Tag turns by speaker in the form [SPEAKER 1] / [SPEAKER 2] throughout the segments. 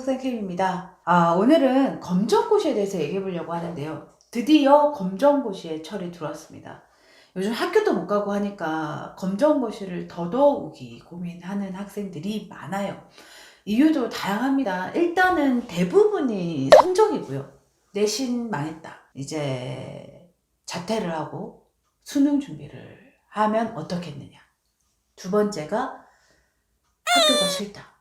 [SPEAKER 1] 학생캠입니다. 오늘은 검정고시에 대해서 얘기해 보려고 하는데요. 드디어 검정고시에 철이 들어왔습니다. 요즘 학교도 못 가고 하니까 검정고시를 더더욱이 고민하는 학생들이 많아요. 이유도 다양합니다. 일단은 대부분이 성적이고요. 내신 망했다. 이제 자퇴를 하고 수능 준비를 하면 어떻겠느냐. 두 번째가 학교가 싫다.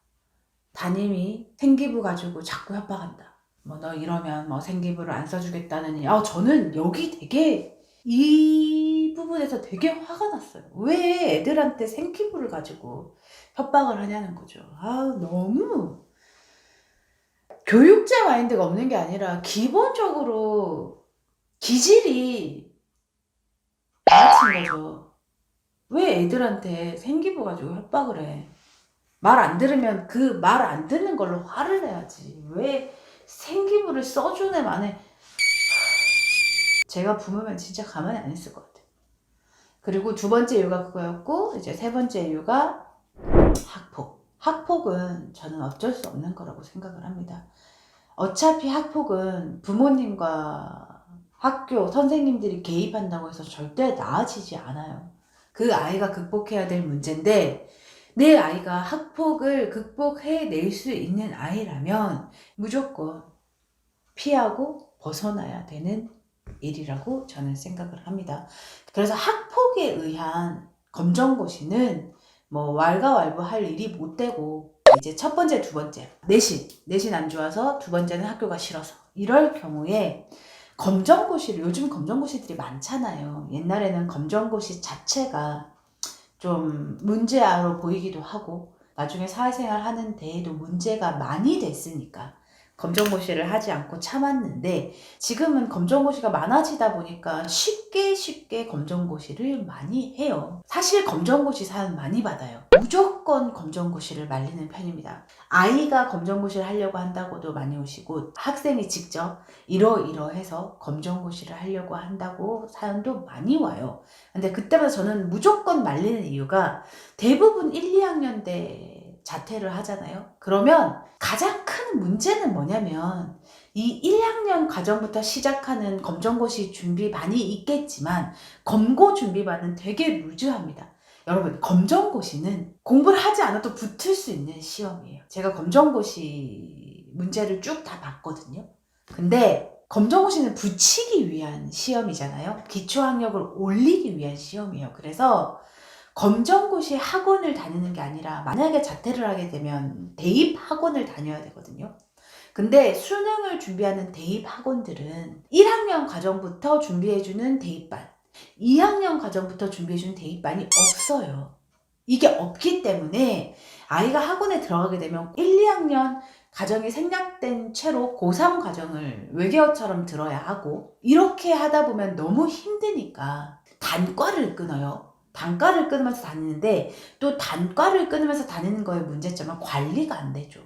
[SPEAKER 1] 담임이 생기부 가지고 자꾸 협박한다. 뭐 너 이러면 뭐 생기부를 안 써주겠다느니. 저는 여기 되게 이 부분에서 되게 화가 났어요. 왜 애들한테 생기부를 가지고 협박을 하냐는 거죠. 너무 교육자 마인드가 없는 게 아니라 기본적으로 기질이 양아치인 거죠. 왜 애들한테 생기부 가지고 협박을 해? 말 안 들으면 그 말 안 듣는 걸로 화를 내야지. 왜 생기부를 써주네 마네. 제가 부모면 진짜 가만히 안 있을 것 같아요. 그리고 두 번째 이유가 그거였고, 이제 세 번째 이유가 학폭. 학폭은 저는 어쩔 수 없는 거라고 생각을 합니다. 어차피 학폭은 부모님과 학교, 선생님들이 개입한다고 해서 절대 나아지지 않아요. 그 아이가 극복해야 될 문제인데, 내 아이가 학폭을 극복해낼 수 있는 아이라면 무조건 피하고 벗어나야 되는 일이라고 저는 생각을 합니다. 그래서 학폭에 의한 검정고시는 뭐 왈가왈부할 일이 못 되고, 이제 첫 번째, 두 번째 내신 안 좋아서, 두 번째는 학교가 싫어서, 이럴 경우에 검정고시를, 요즘 검정고시들이 많잖아요. 옛날에는 검정고시 자체가 좀 문제아로 보이기도 하고, 나중에 사회생활 하는 데에도 문제가 많이 됐으니까 검정고시를 하지 않고 참았는데, 지금은 검정고시가 많아지다 보니까 쉽게 검정고시를 많이 해요. 사실 검정고시 사연 많이 받아요. 무조건 검정고시를 말리는 편입니다. 아이가 검정고시를 하려고 한다고도 많이 오시고, 학생이 직접 이러이러해서 검정고시를 하려고 한다고 사연도 많이 와요. 근데 그때마다 저는 무조건 말리는 이유가, 대부분 1, 2학년 때 자퇴를 하잖아요. 그러면 가장 큰 문제는 뭐냐면, 이 1학년 과정부터 시작하는 검정고시 준비반이 있겠지만 검고 준비반은 되게 루즈합니다. 여러분, 검정고시는 공부를 하지 않아도 붙을 수 있는 시험이에요. 제가 검정고시 문제를 쭉 다 봤거든요. 근데 검정고시는 붙이기 위한 시험이잖아요. 기초학력을 올리기 위한 시험이에요. 그래서 검정고시 학원을 다니는 게 아니라, 만약에 자퇴를 하게 되면 대입 학원을 다녀야 되거든요. 근데 수능을 준비하는 대입 학원들은 1학년 과정부터 준비해주는 대입반, 2학년 과정부터 준비해주는 대입반이 없어요. 이게 없기 때문에 아이가 학원에 들어가게 되면 1, 2학년 과정이 생략된 채로 고3 과정을 외계어처럼 들어야 하고, 이렇게 하다 보면 너무 힘드니까 단과를 끊어요. 단과를 끊으면서 다니는데, 또 단과를 끊으면서 다니는 거의 문제점은 관리가 안 되죠.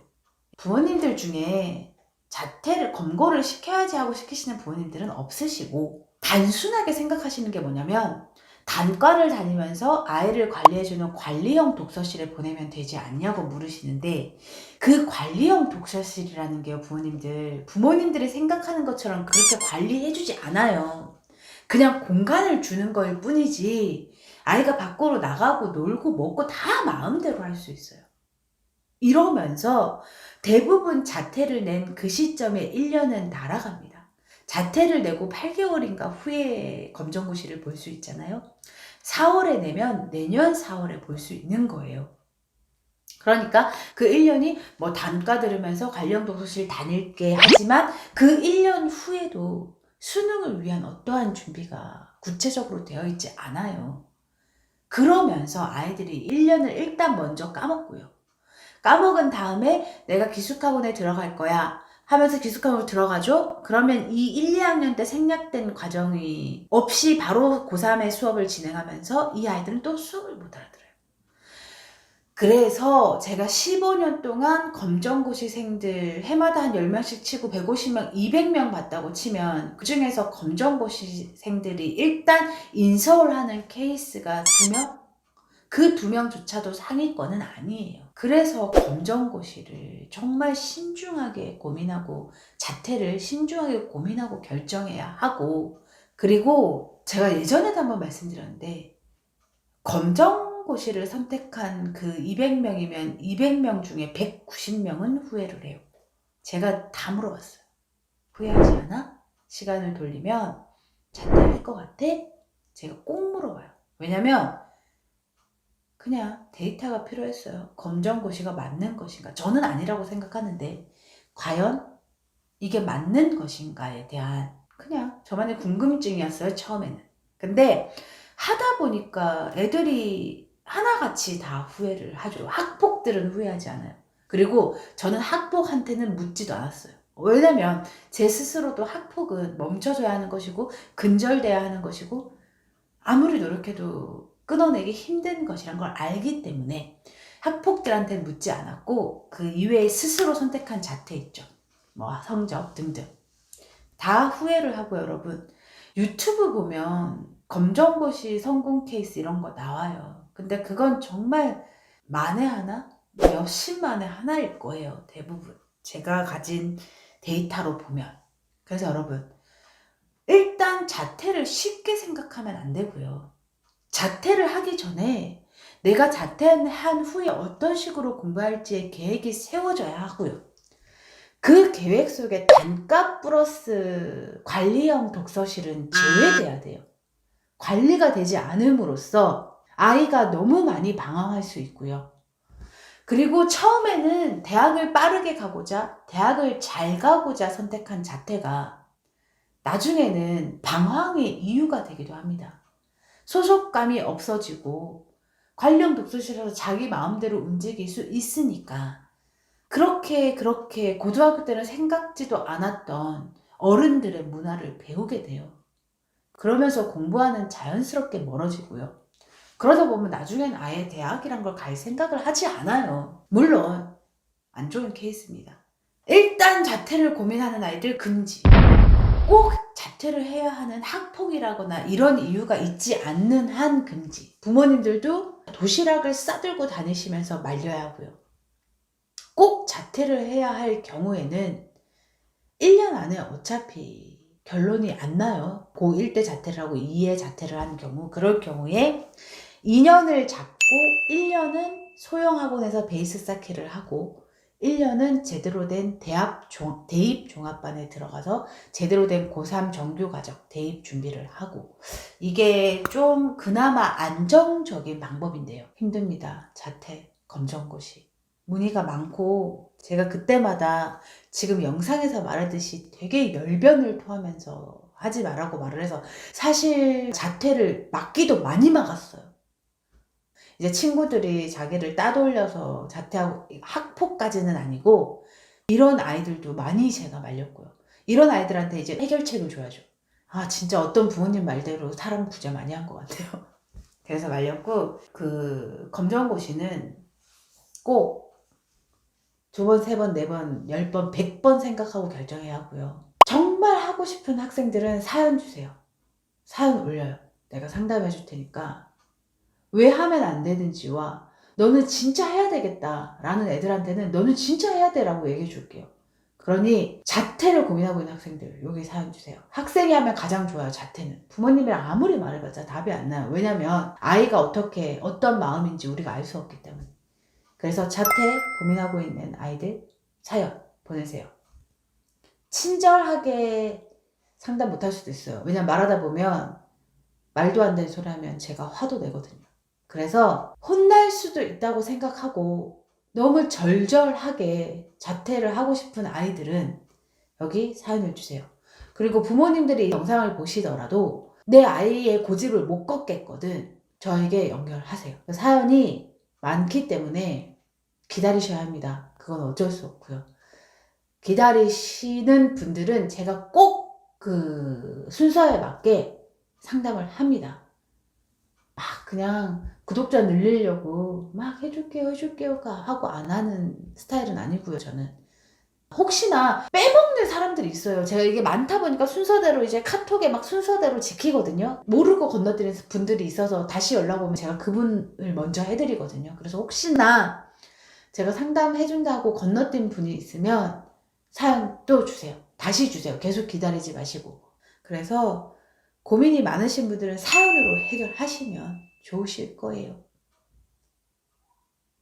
[SPEAKER 1] 부모님들 중에 자퇴를, 검거를 시켜야지 하고 시키시는 부모님들은 없으시고, 단순하게 생각하시는 게 뭐냐면, 단과를 다니면서 아이를 관리해주는 관리형 독서실에 보내면 되지 않냐고 물으시는데, 그 관리형 독서실이라는 게요, 부모님들이 생각하는 것처럼 그렇게 관리해주지 않아요. 그냥 공간을 주는 거일 뿐이지, 아이가 밖으로 나가고 놀고 먹고 다 마음대로 할 수 있어요. 이러면서 대부분 자퇴를 낸 그 시점에 1년은 날아갑니다. 자퇴를 내고 8개월인가 후에 검정고시를 볼 수 있잖아요. 4월에 내면 내년 4월에 볼 수 있는 거예요. 그러니까 그 1년이 뭐 단과 들으면서 관련 독서실 다닐게 하지만, 그 1년 후에도 수능을 위한 어떠한 준비가 구체적으로 되어 있지 않아요. 그러면서 아이들이 1년을 일단 먼저 까먹고요. 까먹은 다음에 내가 기숙학원에 들어갈 거야 하면서 기숙학원으로 들어가죠? 그러면 이 1, 2학년 때 생략된 과정이 없이 바로 고3의 수업을 진행하면서 이 아이들은 또 수업을 못 알아들어요. 그래서 제가 15년 동안 검정고시생들 해마다 한 10명씩 치고 150명, 200명 봤다고 치면, 그 중에서 검정고시생들이 일단 인서울하는 케이스가 2명? 그 2명조차도 상위권은 아니에요. 그래서 검정고시를 정말 신중하게 고민하고 자퇴를 신중하게 고민하고 결정해야 하고, 그리고 제가 예전에도 한번 말씀드렸는데 검정고시를 선택한 그 200명이면 200명 중에 190명은 후회를 해요. 제가 다 물어봤어요. 후회하지 않아? 시간을 돌리면 자퇴할 것 같아? 제가 꼭 물어봐요. 왜냐면 그냥 데이터가 필요했어요. 검정고시가 맞는 것인가? 저는 아니라고 생각하는데 과연 이게 맞는 것인가에 대한 그냥 저만의 궁금증이었어요, 처음에는. 근데 하다 보니까 애들이 하나같이 다 후회를 하죠. 학폭들은 후회하지 않아요. 그리고 저는 학폭한테는 묻지도 않았어요. 왜냐면 제 스스로도 학폭은 멈춰줘야 하는 것이고 근절돼야 하는 것이고 아무리 노력해도 끊어내기 힘든 것이란 걸 알기 때문에 학폭들한테 묻지 않았고, 그 이외에 스스로 선택한 자퇴 있죠. 뭐 성적 등등 다 후회를 하고, 여러분 유튜브 보면 검정고시 성공 케이스 이런 거 나와요. 근데 그건 정말 만에 하나? 몇십만에 하나일 거예요, 대부분. 제가 가진 데이터로 보면. 그래서 여러분, 일단 자퇴를 쉽게 생각하면 안 되고요. 자퇴를 하기 전에 내가 자퇴한 후에 어떤 식으로 공부할지의 계획이 세워져야 하고요. 그 계획 속에 단가 플러스 관리형 독서실은 제외돼야 돼요. 관리가 되지 않음으로써 아이가 너무 많이 방황할 수 있고요. 그리고 처음에는 대학을 빠르게 가고자, 대학을 잘 가고자 선택한 자퇴가 나중에는 방황의 이유가 되기도 합니다. 소속감이 없어지고 관련 독서실에서 자기 마음대로 움직일 수 있으니까 그렇게 고등학교 때는 생각지도 않았던 어른들의 문화를 배우게 돼요. 그러면서 공부하는 자연스럽게 멀어지고요. 그러다 보면 나중엔 아예 대학이란 걸 갈 생각을 하지 않아요. 물론 안 좋은 케이스입니다. 일단 자퇴를 고민하는 아이들 금지. 꼭 자퇴를 해야 하는 학폭이라거나 이런 이유가 있지 않는 한 금지. 부모님들도 도시락을 싸들고 다니시면서 말려야 하고요. 꼭 자퇴를 해야 할 경우에는 1년 안에 어차피 결론이 안 나요. 고1 때 자퇴를 하고 2에 자퇴를 한 경우, 그럴 경우에 2년을 잡고 1년은 소형학원에서 베이스 쌓기를 하고 1년은 제대로 된 대입 종합반에 들어가서 제대로 된 고3 정규과정 대입 준비를 하고, 이게 좀 그나마 안정적인 방법인데요. 힘듭니다. 자퇴, 검정고시. 문의가 많고 제가 그때마다 지금 영상에서 말하듯이 되게 열변을 토하면서 하지 말라고 말을 해서 사실 자퇴를 막기도 많이 막았어요. 이제 친구들이 자기를 따돌려서 자퇴하고, 학폭까지는 아니고 이런 아이들도 많이 제가 말렸고요. 이런 아이들한테 이제 해결책을 줘야죠. 아, 진짜 어떤 부모님 말대로 사람 구제 많이 한 것 같아요. 그래서 말렸고, 그 검정고시는 꼭 2번, 3번, 4번, 10번, 100번 생각하고 결정해야 하고요. 정말 하고 싶은 학생들은 사연 주세요. 사연 올려요. 내가 상담해 줄 테니까 왜 하면 안 되는지와 너는 진짜 해야 되겠다 라는 애들한테는 너는 진짜 해야 돼 라고 얘기해 줄게요. 그러니 자퇴를 고민하고 있는 학생들 여기 사연 주세요. 학생이 하면 가장 좋아요. 자퇴는 부모님이랑 아무리 말해봤자 답이 안 나요. 왜냐면 아이가 어떤 마음인지 우리가 알 수 없기 때문에. 그래서 자퇴 고민하고 있는 아이들 사연 보내세요. 친절하게 상담 못할 수도 있어요. 왜냐면 말하다 보면 말도 안 되는 소리 하면 제가 화도 내거든요. 그래서 혼날 수도 있다고 생각하고 너무 절절하게 자퇴를 하고 싶은 아이들은 여기 사연을 주세요. 그리고 부모님들이 이 영상을 보시더라도 내 아이의 고집을 못 꺾겠거든 저에게 연결하세요. 사연이 많기 때문에 기다리셔야 합니다. 그건 어쩔 수 없고요. 기다리시는 분들은 제가 꼭 그 순서에 맞게 상담을 합니다. 막 그냥 구독자 늘리려고 막 해줄게요 하고 안 하는 스타일은 아니고요. 저는 혹시나 빼먹는 사람들이 있어요. 제가 이게 많다 보니까 순서대로 이제 카톡에 막 순서대로 지키거든요. 모르고 건너뛰는 분들이 있어서 다시 연락 오면 제가 그분을 먼저 해드리거든요. 그래서 혹시나 제가 상담해준다고 건너뛴 분이 있으면 사연 또 주세요. 다시 주세요. 계속 기다리지 마시고. 그래서 고민이 많으신 분들은 사연으로 해결하시면 좋으실 거예요.